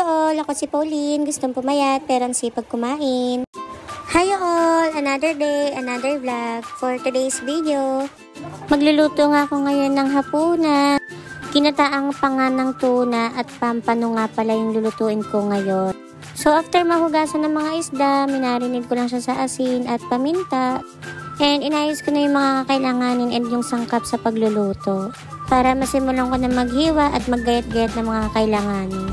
all! Ako si Pauline. Gustong pumayat pero ang sipag kumain. Hi all! Another day, another vlog. For today's video, magluluto nga ako ngayon ng hapunan. Kinataang panga ng tuna at pampano nga pala yung lulutuin ko ngayon. So after mahugasan ng mga isda, minarinid ko lang siya sa asin at paminta. And inayos ko na yung mga kailanganin and yung sangkap sa pagluluto. Para masimulan ko na maghiwa at maggayat-gayat ng mga kailanganin.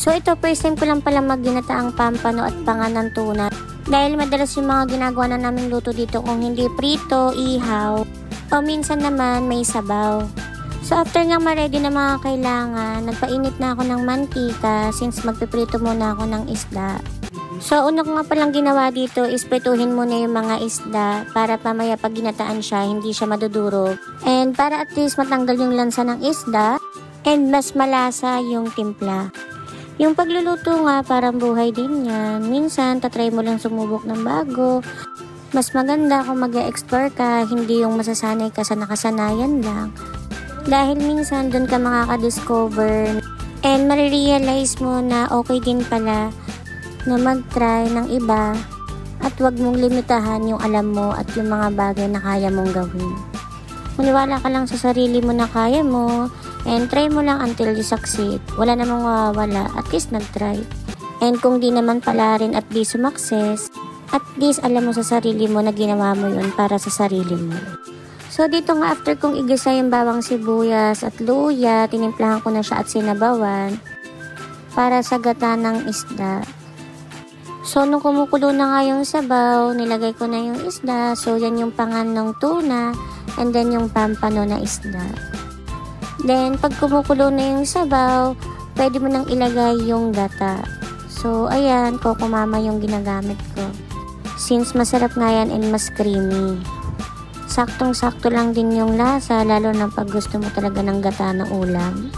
So ito, first time ko lang pala magginataang pampano at panga ng tuna. Dahil madalas yung mga ginagawa na namin luto dito kung hindi prito, ihaw, o minsan naman may sabaw. So after nga ma-ready na mga kailangan, nagpainit na ako ng mantika since magpiprito muna ako ng isda. So una ko nga palang ginawa dito is prituhin muna yung mga isda para pamaya pag ginataan siya, hindi siya madudurog. And para at least matanggal yung lansa ng isda and mas malasa yung timpla. Yung pagluluto nga parang buhay din yan. Minsan tatry mo lang sumubok ng bago. Mas maganda kung mag-e-explore ka, hindi yung masasanay ka sa nakasanayan lang. Dahil minsan dun ka makaka-discover and marirealize mo na okay din pala na mag-try ng iba at wag mong limitahan yung alam mo at yung mga bagay na kaya mong gawin. Maniwala ka lang sa sarili mo na kaya mo and try mo lang until you succeed. Wala namang mawawala, at least nag-try. And kung di naman pala rin at di sumakses, at least alam mo sa sarili mo na ginawa mo yun para sa sarili mo. So dito nga after kong igisa yung bawang sibuyas at luya, tinimplahan ko na siya at sinabawan para sa gata ng isda. So nung kumukulo na nga yung sabaw, nilagay ko na yung isda. So yan yung pangan ng tuna and then yung pampano na isda. Then pag kumukulo na yung sabaw, pwede mo nang ilagay yung gata. So ayan, Coco Mama yung ginagamit ko. Since masarap nga yan and mas creamy. Saktong-sakto lang din yung lasa, lalo na pag gusto mo talaga ng gata na ulam.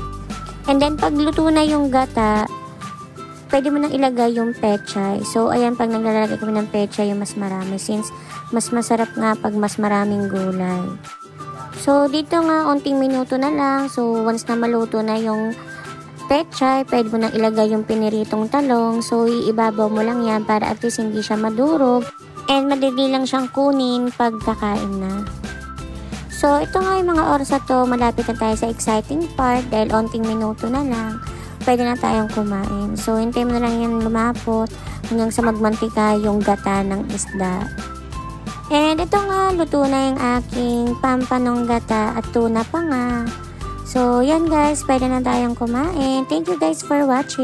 And then pag luto na yung gata, pwede mo nang ilagay yung pechay. So ayan, pag naglalagay kami ng pechay yung mas marami. Since mas masarap nga pag mas maraming gulay. So dito nga, onting minuto na lang. So once na maluto na yung pechay, pwede mo nang ilagay yung piniritong talong. So iibabaw mo lang yan para at least hindi siya madurog. And madali lang siyang kunin pag kakain na. So ito nga yung mga oras na to, malapit na tayo sa exciting part dahil onting minuto na lang. Pwede na tayong kumain. So hintayin mo na lang yan lumapot hanggang sa magmantika yung gata ng isda. And ito nga, luto na yung aking pampanong gata at tuna pa nga. So yan guys, pwede na tayong kumain. Thank you guys for watching.